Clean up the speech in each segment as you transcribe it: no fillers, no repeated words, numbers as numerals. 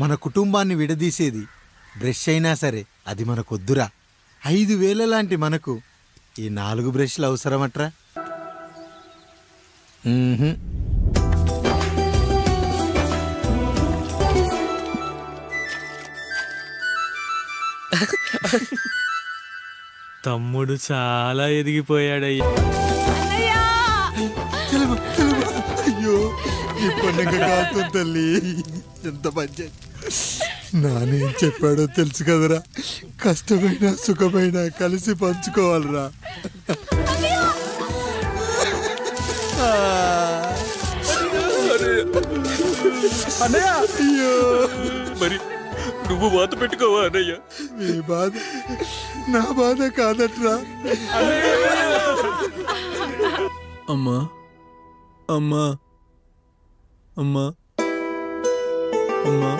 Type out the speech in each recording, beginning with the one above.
మన కుటుంబాన్ని విడదీసేది బ్రష్ అయినా సరే అది మనకొద్దురా. 5,000 లాంటి మనకు ఈ 4 బ్రష్లు అవసరమట్రా? తమ్ముడు చాలా ఎదిగిపోయాడయ్యా. అయ్యో ఈ పండుగ కాలుతుంది తల్లి. ఎంత మంచి నానేం చెప్పాడో తెలుసు కదరా, కష్టమైన సుఖమైన కలిసి పంచుకోవాలరా. అయ్యో మరి నువ్వు బాధ పెట్టుకోవా అన్నయ్య? మీ బాధ నా బాధ కాదట్రా. అమ్మా అమ్మా అమ్మా అమ్మా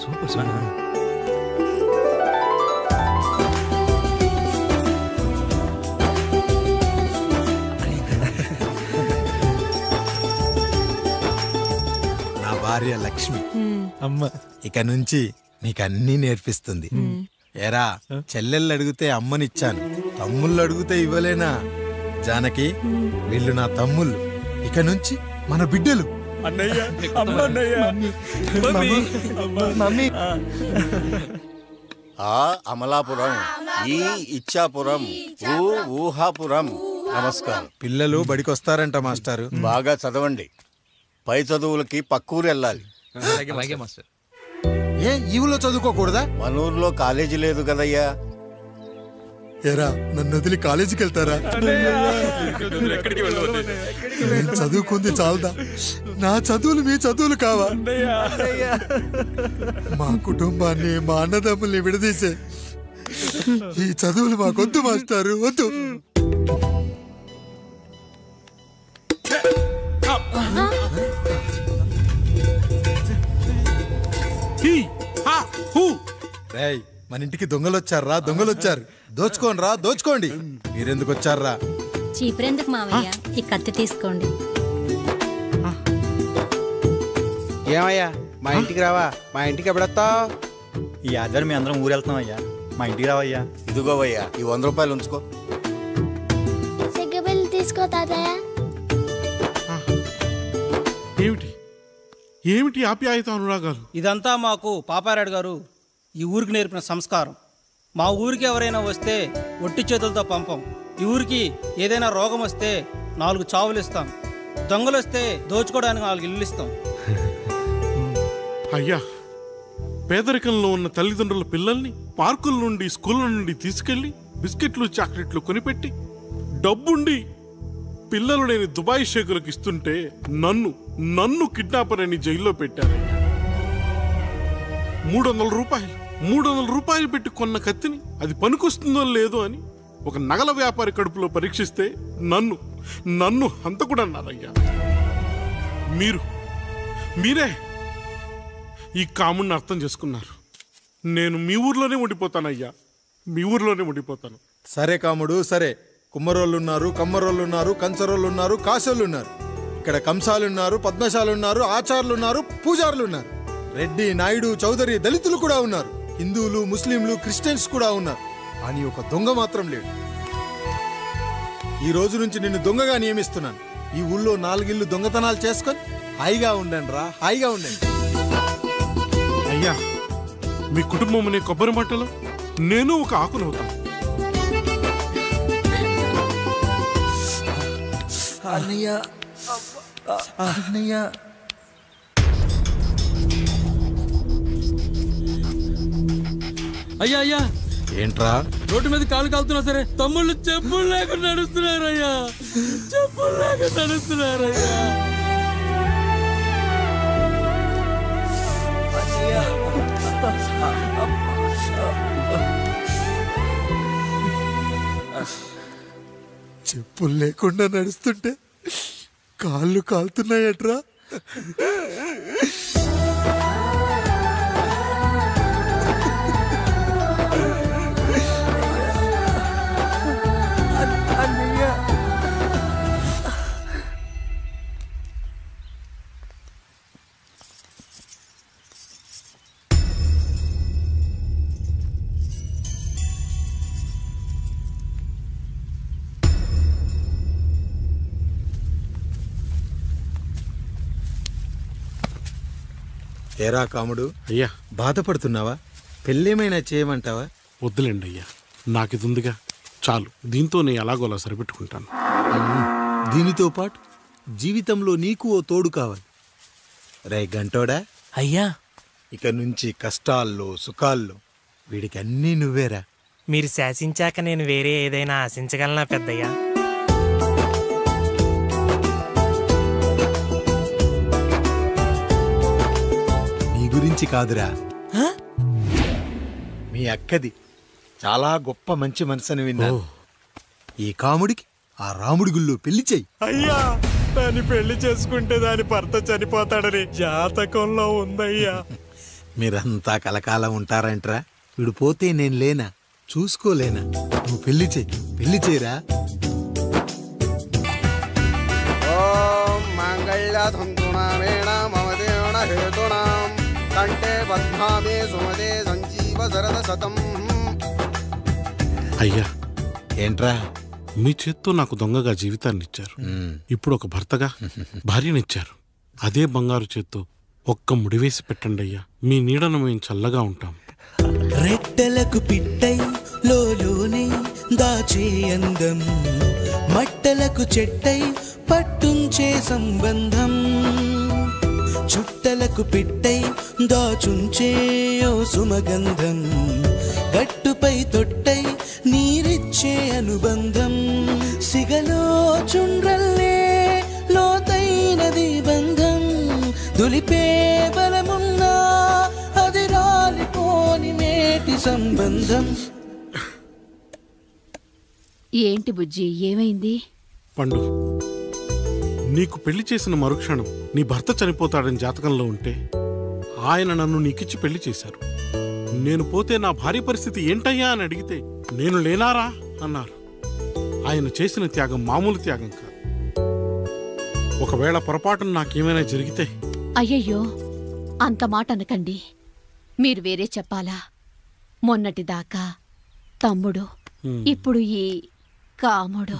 సూపర్. నా భార్య లక్ష్మి అమ్మ ఇక నుంచి మీకన్నీ నేర్పిస్తుంది. ఎరా చెల్లెళ్ళు అడిగితే అమ్మనిచ్చాను, తమ్ముళ్ళు అడిగితే ఇవ్వలేనా? జానకి వీళ్ళు నా తమ్ముళ్ళు, ఇక నుంచి మన బిడ్డలు. అన్నయ్య అమ్మ అన్నయ్య మమ్మీ. ఆ అమలాపురం, ఈ ఇచ్చాపురం, ఊహాపురం. నమస్కారం. పిల్లలు బడికొస్తారంట మాస్టారు. బాగా చదవండి, పై చదువులకి పక్కూరు వెళ్ళాలి. ఏ ఈ ఊళ్ళో చదువుకోకూడదా? మన ఊర్లో కాలేజీ లేదు కదయ్యా. ఎరా నన్ను వదిలి కాలేజీకి వెళ్తారా? నేను చదువుకుంది చాలదా? నా చదువులు మీ చదువులు కావా? మా కుటుంబాన్ని మా అన్నదమ్ముల్ని విడదీసే ఈ చదువులు మాకొద్దు మాస్టారు, వద్దు. రేయ్ మన ఇంటికి దొంగలొచ్చారా, దొంగలొచ్చారు. దోచుకోండి రా, దోచుకోండి. మీరెందుకు వచ్చారా? చీపురెందుకు మావయ్య, ఈ కత్తి తీసుకోండి. ఏమయ్యా మా ఇంటికి రావా? మా ఇంటికి ఎప్పుడొస్తావు? ఈ ఆధారం మీ అందరం ఊరెళ్తున్నాం అయ్యా, మా ఇంటికి రావయ్యా. ఇదిగోవయ్యా ఈ 100 రూపాయలు ఉంచుకో. సిగ్గబిల్లి తీసుకో తాతయ్య. ఏమిటి ఏమిటి ఆప్యాయత అనురాగాలు? ఇదంతా మాకు పాపారాయుడు గారు ఈ ఊరికి నేర్పిన సంస్కారం. మా ఊరికి ఎవరైనా వస్తే ఒట్టి చేతులతో పంపం. ఈ ఊరికి ఏదైనా రోగం వస్తే 4 చావులు ఇస్తాం. దొంగలు వస్తే దోచుకోవడానికి 4 ఇల్లు ఇస్తాం. అయ్యా, పేదరికంలో ఉన్న తల్లిదండ్రుల పిల్లల్ని పార్కుల నుండి స్కూళ్ళ నుండి తీసుకెళ్లి బిస్కెట్లు చాక్లెట్లు కొనిపెట్టి డబ్బుండి పిల్లలు లేని దుబాయ్ షేకులకు ఇస్తుంటే నన్ను కిడ్నాపర్ అని జైల్లో పెట్టారు. 300 రూపాయలు పెట్టి కొన్న కత్తిని అది పనికొస్తుందో లేదో అని ఒక నగల వ్యాపారి కడుపులో పరీక్షిస్తే నన్ను హంతకుడు అన్నారయ్యా. మీరే ఈ కాముడిని అర్థం చేసుకున్నారు. నేను మీ ఊర్లోనే ఉండిపోతానయ్యా, మీ ఊర్లోనే ఉండిపోతాను. సరే కాముడు సరే. కుమ్మరోళ్ళున్నారు, కమ్మరోళ్ళున్నారు, కంచరోళ్ళున్నారు, కాసోళ్ళున్నారు. ఇక్కడ కంసాలున్నారు, పద్మశాలున్నారు, ఆచార్యులున్నారు, పూజారులున్నారు. రెడ్డి, నాయుడు, చౌదరి, దళితులు కూడా ఉన్నారు. హిందువులు, ముస్లింలు, క్రిస్టియన్స్ కూడా ఉన్నారు. కానీ ఒక దొంగ మాత్రం లేడు. ఈ రోజు నుంచి నిన్ను దొంగగా నియమిస్తున్నాను. ఈ ఊళ్ళో 4 ఇళ్ళు దొంగతనాలు చేసుకొని హాయిగా ఉండండి రా, హాయిగా ఉండండి. అయ్యా, మీ కుటుంబం అనే కొబ్బరి మట్టలో నేను ఒక ఆకునవుతాను. అన్నయ్య అన్నయ్య అయ్యా అయ్యా, ఏంట్రా రోడ్డు మీద కాలు కాలుతున్నా సరే తమ్ముళ్ళు చెప్పులు లేకుండా నడుస్తున్నారయ్యా, చెప్పులు లేకుండా నడుస్తున్నారయ్యా. చెప్పులు లేకుండా నడుస్తుంటే కాళ్ళు కాలుతున్నాయట్రా. ఏరా కాముడు, అయ్యా బాధపడుతున్నావా? పెళ్ళేమైనా చేయమంటావా? వద్దులేండి అయ్యా, నాకు ఇది ఉందిగా చాలు, దీంతో నేను ఎలాగోలా సరిపెట్టుకుంటాను. దీనితో పాటు జీవితంలో నీకు ఓ తోడు కావాలి. రే గంటోడా, అయ్యా ఇక నుంచి కష్టాల్లో సుఖాల్లో వీడికి అన్నీ నువ్వేరా. మీరు శాసించాక నేను వేరే ఏదైనా ఆశించగలనా పెద్దయ్యా? నీ గురించి కాదురా, మీ అక్కది చాలా గొప్ప మంచి మనసుని విన్నాను. ఈ కాముడికి ఆ రాముడి గుళ్ళో పెళ్లి చెయ్యి. అయ్యా, దాన్ని పెళ్లి చేసుకుంటే దాని భర్త చనిపోతాడని జాతకంలో ఉందయ్యా. మీరంతా కలకాలం ఉంటారంట్రా. వీడు పోతే నేను లేనా, చూసుకోలేనా? నువ్వు పెళ్లి చెయ్యి, పెళ్లి చేయరా. ఓం మాంగళ్యతంతునామేణ మమ దేవన హేతునాం కంఠే బధ్నామే సుమదే సంజీవ శరద శతం. అయ్యా, ఏంట్రా? మీ చేత్తో నాకు దొంగగా జీవితాన్ని ఇచ్చారు. ఇప్పుడు ఒక భర్తగా భార్యనిచ్చారు. అదే బంగారు చేత్తో ఒక్క ముడివేసి పెట్టండి అయ్యా, మీ నీడను మేము చల్లగా ఉంటాం. రెట్టలకు పిట్టై లోలోనే దాచే అందం, మట్టలకు చెట్టై పట్టుంచే సంబంధం, చుట్టలకు పిట్టై దాచుంచే ఓ సుమగంధం, గట్టుపై తొట్టై నీరిచ్చే అనుబంధం, సిగలో చుండ్రల్లే లోతైనది బంధం, దులిపే బలమున్నా అది రాలిపోని మేటి సంబంధం. ఏంటి బుజ్జి, ఏమైంది? పండు, నీకు పెళ్లి చేసిన మరుక్షణం నీ భర్త చనిపోతాడని జాతకంలో ఉంటే ఆయన నన్ను నీకిచ్చి పెళ్లి చేశారు. నేను పోతే నా భార్య పరిస్థితి ఏంటయ్యా అని అడిగితే నేను లేనారా అన్నారు. ఆయన చేసిన త్యాగం మామూలు త్యాగం కాదు. ఒకవేళ పొరపాటున నాకేమైనా జరిగితే? అయ్యయ్యో, అంత మాట అనకండి. మీరు వేరే చెప్పాలా? మొన్నటిదాకా తమ్ముడు, ఇప్పుడు ఈ కాముడు,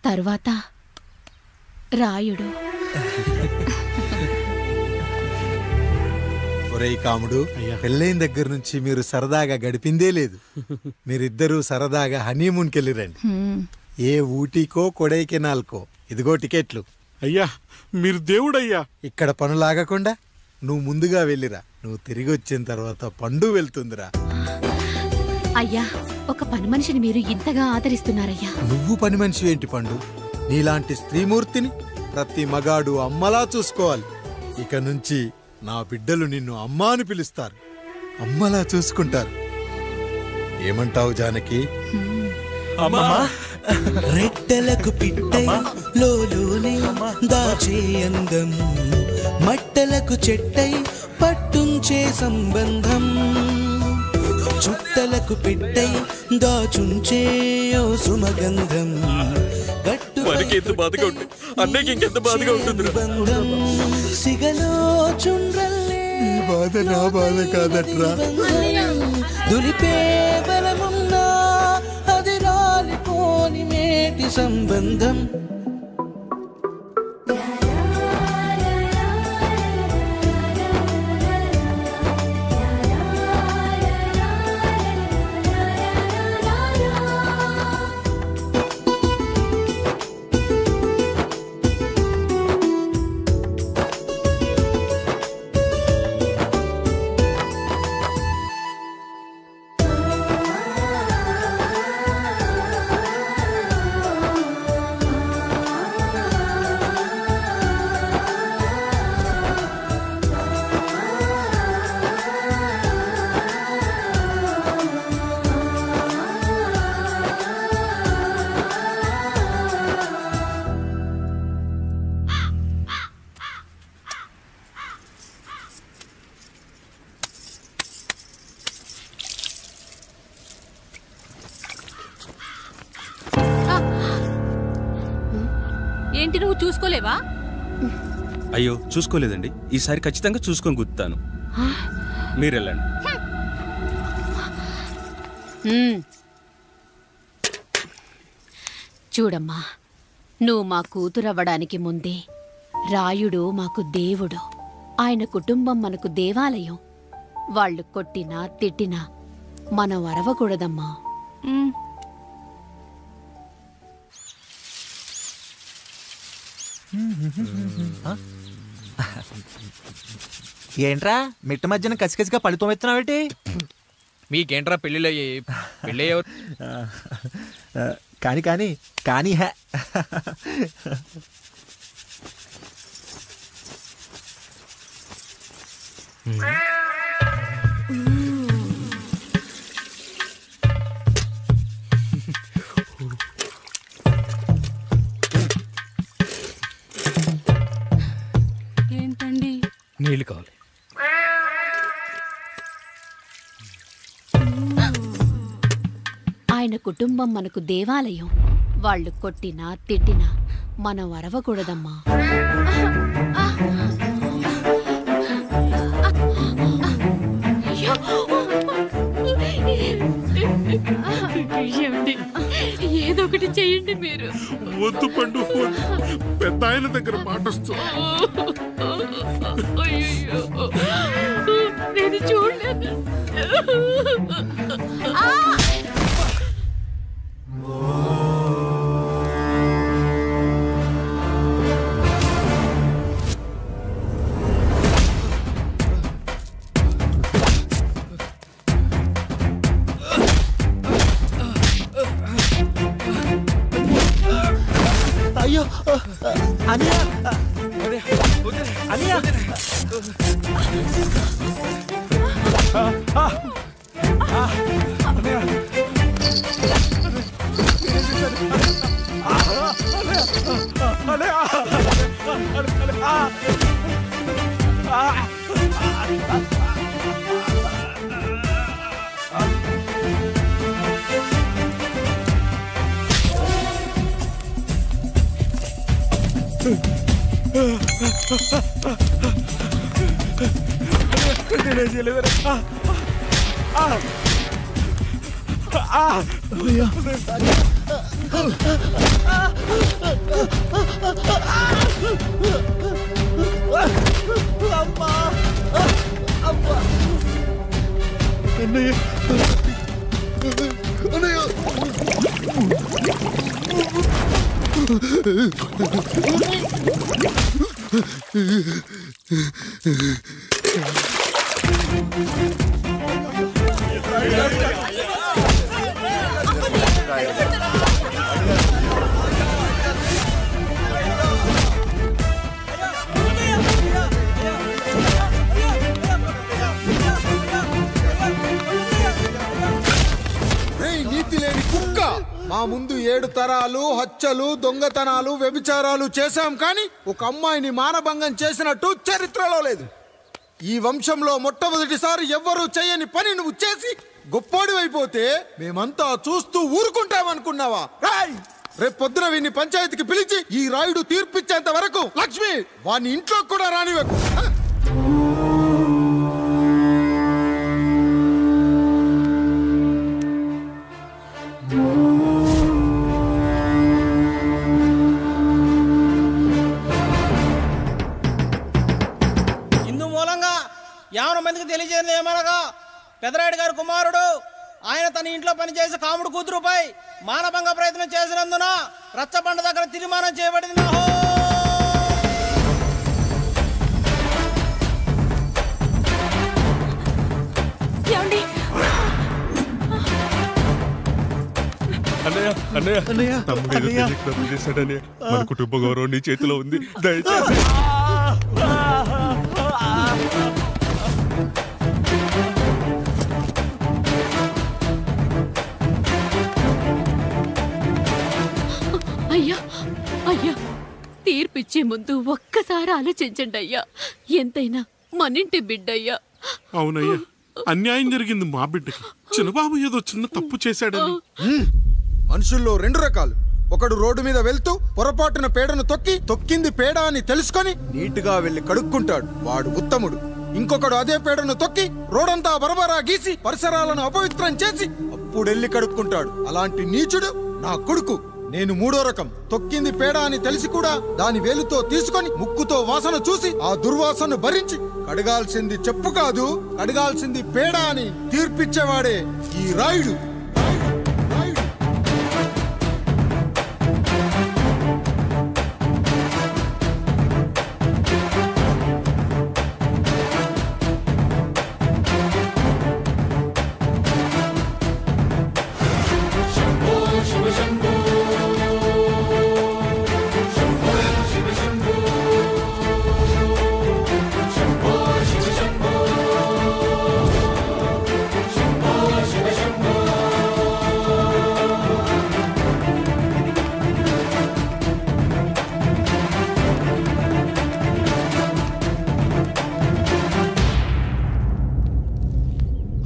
తరువాత రాయుడు. ఒరేయ్ కాముడు, పెళ్ళైన దగ్గర నుంచి మీరు సరదాగా గడిపిందే లేదు. మీరిద్దరూ సరదాగా హనీమూన్కి వెళ్ళిరండి. ఏ ఊటీకో కొడైకెనాల్కో. ఇదిగో టికెట్లు. అయ్యా, మీరు దేవుడయ్యా. ఇక్కడ పనులాగకుండా నువ్వు ముందుగా వెళ్ళిరా. నువ్వు తిరిగి వచ్చిన తర్వాత పండు వెళ్తుందిరా. అయ్యా, ఒక పని మనిషిని మీరు ఇంతగా ఆదరిస్తున్నారయ్యా. నువ్వు పని మనిషి ఏంటి పండు? నీలాంటి స్త్రీమూర్తిని ప్రతి మగాడు అమ్మలా చూసుకోవాలి. ఇక నుంచి నా బిడ్డలు నిన్ను అమ్మా అని పిలుస్తారు, అమ్మలా చూసుకుంటారు. ఏమంటావు జానకి? రెట్టలకు పిట్టై లోలోనే దాచే అందం, మట్టలకు చెట్టై పట్టుంచే సంబంధం, చుట్టలకు పిట్టై దాచుంచే ఓ సుమగంధం, బంధం, సిగలో చుండ్రల్లే బాధ నా బాధ కాదట్రా. దులిపే బలమున్నా అది రాలిపోని మేటి సంబంధం. ఏంటి, నువ్వు చూసుకోలేవా? అయ్యో, చూసుకోలేదండి. ఈసారి ఖచ్చితంగా చూసుకొని గుర్తాను. మీరెళ్ళండి. చూడమ్మా, నువ్వు మా కూతురవ్వడానికి ముందే రాయుడు మాకు దేవుడు. ఆయన కుటుంబం మనకు దేవాలయం. వాళ్ళు కొట్టినా తిట్టినా మనం అరవకూడదమ్మా. ఏంట్రా మిట్ట మధ్యన కసికసిగా పళ్ళుతో ఎత్తున్నావేంటి? మీకేంట్రా పెళ్ళిళ్ళయ్యి? పెళ్ళయ్యేవారు కానీ కానీ కానీ హే ఏంటండి? నీళ్ళు కావాలి. ఆయన కుటుంబం మనకు దేవాలయం. వాళ్ళు కొట్టినా తిట్టినా మనం అరవకూడదమ్మా. ఏదో ఒకటి చెయ్యండి మీరు. వద్దు పండు, పెద్ద ఆయన దగ్గర మాటొస్తూ. నేను చూడలేదు. అయ్యో అనియా అనియా నీతి లేని కుక్క, మా ముందు 7 తరాలు హత్యలు, దొంగతనాలు, వ్యభిచారాలు చేశాం, కానీ ఒక అమ్మాయిని మానభంగం చేసినట్టు చరిత్రలో లేదు. ఈ వంశంలో మొట్టమొదటిసారి ఎవ్వరూ చేయని పని నువ్వు చేసి గొప్పోడివైపోతే మేమంతా చూస్తూ ఊరుకుంటామనుకున్నావా? రేపు పొద్దున వీడిని పంచాయతీకి పిలిచి ఈ రాయుడు తీర్పిచ్చేంత వరకు లక్ష్మి వాడిని ఇంట్లో కూడా రానివ్వకు. ఇందు మూలంగా 50 మందికి తెలియజేయడం ఏమనగా, పెదరాయుడు గారి కుమారుడు ఆయన తన ఇంట్లో పనిచేసే కాముడు కూతురుపై మానభంగ ప్రయత్నం చేసినందున రచ్చబండ దగ్గర తీర్మానం చేయబడింది. అన్నయ్య అన్నయ్య తమ్ముడు ఏదో తెలియక తప్పు చేశాడని మన కుటుంబ గౌరవం నీ చేతిలో ఉంది, దయచేసి. అయ్యా అయ్యా, తీర్పిచ్చే ముందు ఒక్కసారి ఆలోచించండి అయ్యా. ఎంతైనా మనింటి బిడ్డయ్యా. అవునయ్యా, అన్యాయం జరిగింది మా బిడ్డకి. చిన్నబాబు ఏదో చిన్న తప్పు చేశాడని. మనుషుల్లో 2 రకాలు. ఒకడు రోడ్డు మీద వెళ్తూ పొరపాటున పేడను తొక్కింది పేడ అని తెలుసుకొని నీటుగా వెళ్లి కడుక్కుంటాడు, వాడు ఉత్తముడు. ఇంకొకడు అదే పేడను తొక్కి రోడంతా బరబరా గీసి పరిసరాలను అపవిత్రం చేసి అప్పుడెళ్ళి కడుక్కుంటాడు. అలాంటి నీచుడు నా కొడుకు. నేను 3వ రకం. తొక్కింది పేడ అని తెలిసి కూడా దాని వేలుతో తీసుకొని ముక్కుతో వాసన చూసి ఆ దుర్వాసనను భరించి అడగాల్సింది చెప్పు కాదు, అడగాల్సింది పేడ అని తీర్పిచ్చేవాడే ఈ రాయుడు.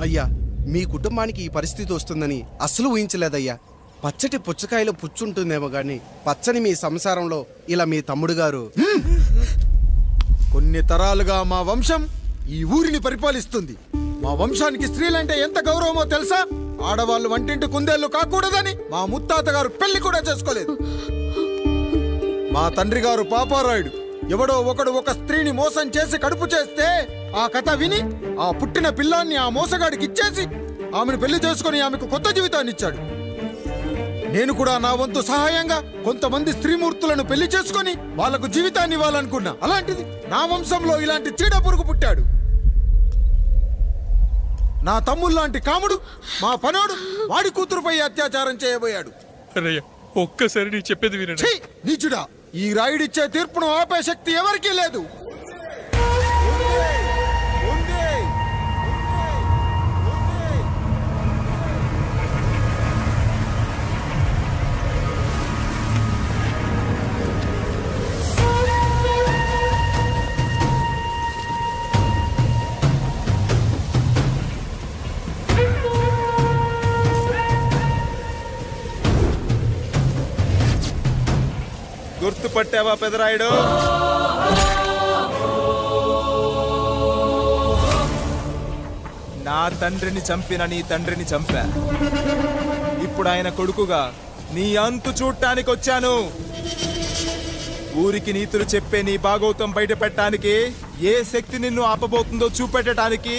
అయ్యా, మీ కుటుంబానికి ఈ పరిస్థితి వస్తుందని అస్సలు ఊహించలేదయ్యా. పచ్చటి పుచ్చకాయలో పుచ్చుంటుందేమో గాని పచ్చని మీ సంసారంలో ఇలా మీ తమ్ముడు గారు. కొన్ని తరాలుగా మా వంశం ఈ ఊరిని పరిపాలిస్తుంది. మా వంశానికి స్త్రీలంటే ఎంత గౌరవమో తెలుసా? ఆడవాళ్ళు వంటింటి కుందేళ్లు కాకూడదని మా ముత్తాత గారు పెళ్లి కూడా చేసుకోలేదు. మా తండ్రి గారు పాపారాయుడు ఎవడో ఒకడు ఒక స్త్రీని మోసం చేసి కడుపు చేస్తే ఆ కథ విని ఆ పుట్టిన పిల్లాన్ని ఆ మోసగాడికి ఇచ్చేసి ఆమెను పెళ్లి చేసుకుని ఆమెకు కొత్త జీవితాన్ని ఇచ్చాడు. నేను కూడా నా వంతు సహాయంగా కొంతమంది స్త్రీమూర్తులను పెళ్లి చేసుకుని వాళ్లకు జీవితాన్ని ఇవ్వాలనుకున్నా. అలాంటిది నా వంశంలో ఇలాంటి చీడ పురుగు పుట్టాడు. నా తమ్ముళ్లాంటి కాముడు మా పనోడు వాడి కూతురుపై అత్యాచారం చేయబోయాడు. ఒక్కసారి నీ చెప్పేది వినండి. ఛీ, నీచుడా! ఈ రాయుడిచ్చే తీర్పును ఆపే శక్తి ఎవరికీ లేదు. గుర్తుపట్టావా పెదరాయుడు? నా తండ్రిని చంపిన నీ తండ్రిని చంపా. ఇప్పుడు ఆయన కొడుకుగా నీ అంతు చూడటానికి వచ్చాను. ఊరికి నీతులు చెప్పే నీ భాగవతం బయట పెట్టడానికి ఏ శక్తి నిన్ను ఆపబోతుందో చూపెట్టడానికి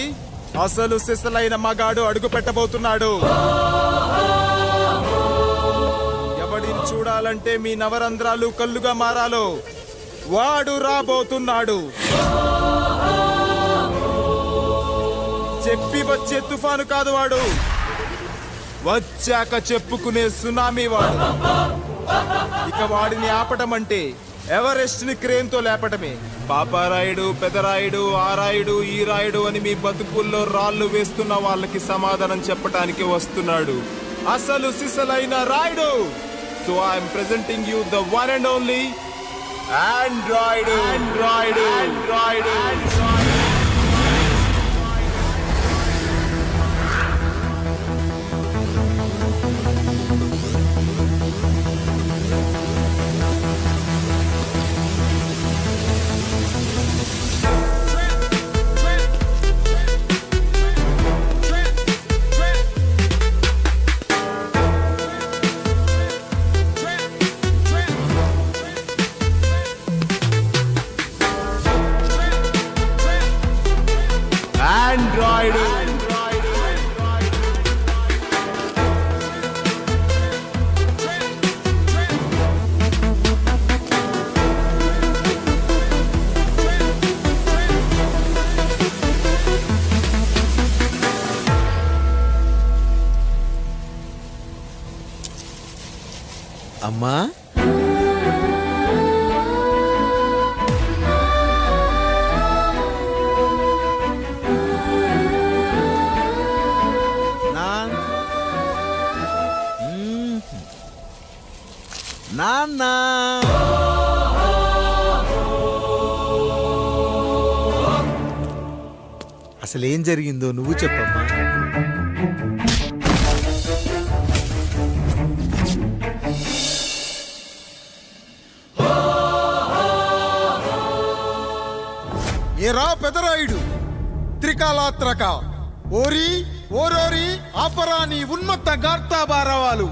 అసలు సిసలైన మగాడు అడుగు పెట్టబోతున్నాడు. ఎవడిని చూడాలంటే మీ నవరంధ్రాలు కళ్ళుగా మారాలో వాడు రాబోతున్నాడు. చెప్పి వచ్చే తుఫాను కాదు వాడు, వచ్చాక చెప్పుకునే సునామీ వాడు. ఇక వాడిని ఆపటం అంటే ఎవరెస్ట్ ని క్రేన్ తో లేపటమే. పాపారాయుడు, పెదరాయుడు, ఆ రాయుడు, ఈ రాయుడు అని మీ బతుకుల్లో రాళ్లు వేస్తున్న వాళ్ళకి సమాధానం చెప్పటానికి వస్తున్నాడు అసలు సిసలైన Rayudu. So I am presenting you the one and only Android. అమ్మా, నాన్న అసలేం జరిగిందో నువ్వు చెప్పమ్మా. ఏరా పెదరాయుడు, త్రికాలాత్రక ఓరి ఓరోరి ఆపరా నీ ఉన్మత్త గార్తాబారవాలు.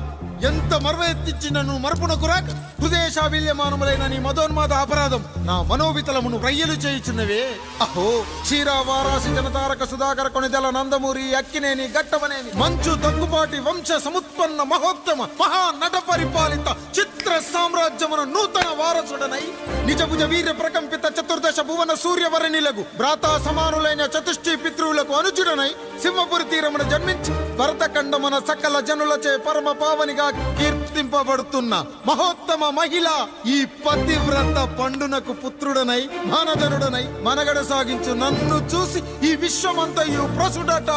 ఎంత మర్వ ఎత్తిచ్చినను మరపునకు రాక హృదయశాబిల్యమానములైన నీ మదోన్మాద అపరాధం నా మనోవితలమును రయ్యలు చేయుచున్నవే. అహో క్షీరా వారాసి జనతారక సుధాకర కొనిదెల నందమూరి అక్కినేని గట్టమనేని మంచు దగ్గుపాటి వంశ సముత్పన్న మహోత్తమ మహా నట పరిపాలిత చిత్ర సామ్రాజ్యమున నూతన వారసుడనై నిజభుజ వీర్య ప్రకంపిత చతుర్దశ భువన సూర్యవరణిలకు భ్రాతా సమానులైన చతుష్టి పితృవులకు అనుజుడనై సింహపురి తీరమున జన్మించి భరతఖండమున సకల జనులచే పరమ పావనిగా కీర్తింపబడుతున్న మహోత్తమ మహిళ ఈ పతివ్రత పండునకు పుత్రుడనై మానధనుడనై మనగడ సాగించు నన్ను చూసి ఈ విశ్వమంతయు ప్రసుడట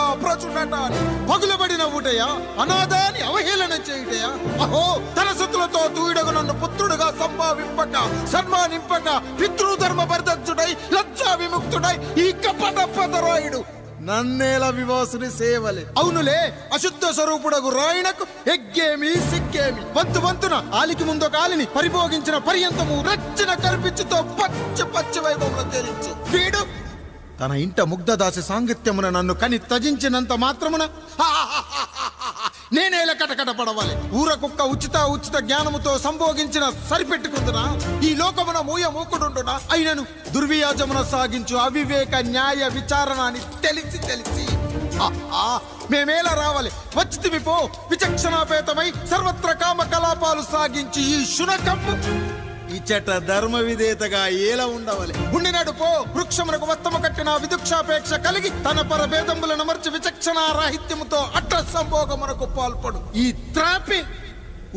అని పగులబడిన ఊటయా అనాథాన్ని అవహేళన చేయుటయా. అహో తన సతులతో తూయిడగు నన్ను పుత్రుడుగా సంభావింపక సన్మానింపక పితృధర్మ పరిదగ్ధుడై లజ్జా విముక్తుడై ఈ కపట పదరాయుడు నన్నేల వివాసుని సేవలే. అవునులే అశుద్ధ స్వరూపుడగు రాయణకు ఎగ్గేమి సిగ్గేమి. వంతున ఆలికి ముందొక ఆలిని పరిభోగించిన పర్యంతము రచ్చన కల్పించుతో పచ్చి వైభవంలో తేలించు వీడు తన ఇంట ముగ్ధదాసి సాంగత్యమున నన్ను కని త్యజించినంత మాత్రమున నేనేలా కటకట పడవాలి. ఊర కుక్క ఉచిత జ్ఞానముతో సంభోగించిన సరిపెట్టుకుంటున్నా ఈ లోకమున మూకుడుండునా. అయినను దుర్వ్యాజమున సాగించు అవివేక న్యాయ విచారణ అని తెలిసి మేమేలా రావాలి. వచ్చితివి పో విచక్షణాపేతమై సర్వత్ర కామ కలాపాలు సాగించి ఈ శునకము ఇచ్చట ధర్మ విధేతగా ఏలా ఉండవాలి. ఉండినాడు పో వృక్షమునకు వస్తము కట్టిన విదుక్షాపేక్ష కలిగి తన పరభేదములను మర్చి విచక్షణ రాహిత్యముతో అట్ట సంభోగమునకు పాల్పడు. ఈ త్రాపి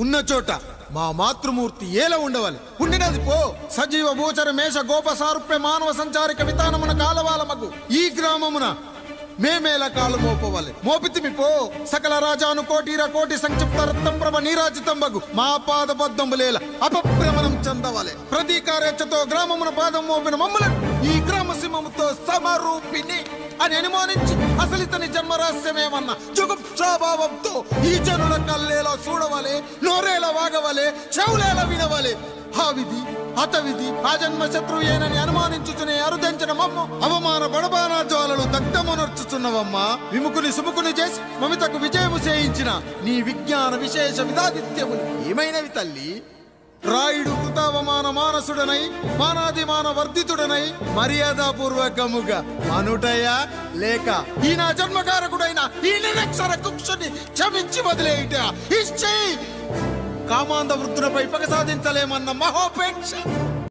ఉన్న చోట మా మాతృమూర్తి ఏలా ఉండవాలి. ఉండినది పో సజీవ భూచర మేష గోప సారూప్య మానవ సంచారిక విధానమున కాలవాలమగు ఈ గ్రామమున మేమేలా కాలు మోపవాలి. మోపితిమి పో సకల రాజాను కోటి సంక్షిప్త రత్నప్రభ నీరాజితంబగు మా పాదబద్ధములేల అపభ్రమణం చెందవాలి. ప్రతీకారేచ్ఛతో గ్రామమున పాదం మోపిన మమ్మలను ఈ గ్రామ సింహముతో సమరూపిణి అని అనుమానించి అసలితని జన్మరహస్యమేమన్నా జుగుప్సాభావంతో ఈ జనుల కల్లేలా చూడవాలి, నోరేలా వాగవాలి, చెవులేలా వినవాలి. ఆ విధి హతవిధి ఆ జన్మ శత్రుయేనని అనుమానించుచునే అరుదంచిన మమ్మ అవమాన బడబానా జ్వాలలు దగ్ధమునర్చుచున్నవమ్మా. విముకుని సుముకుని చేసి మమితకు విజయము చేయించిన నీ విజ్ఞాన విశేష విధాదిత్యములు ఏమైనవి తల్లి. రాయుడు కృతావమాన మానసుడనై మానాదిమాన వర్ధితుడనై మర్యాదాపూర్వకముగా అనుటయా లేక ఈ నా జన్మకారకుడైన ఈ నిరక్షర కుక్షుని క్షమించి వదిలేయుట ఇచ్చి కామాంధ వృద్ధులపై పగ సాధించలేమన్న మహోపేక్ష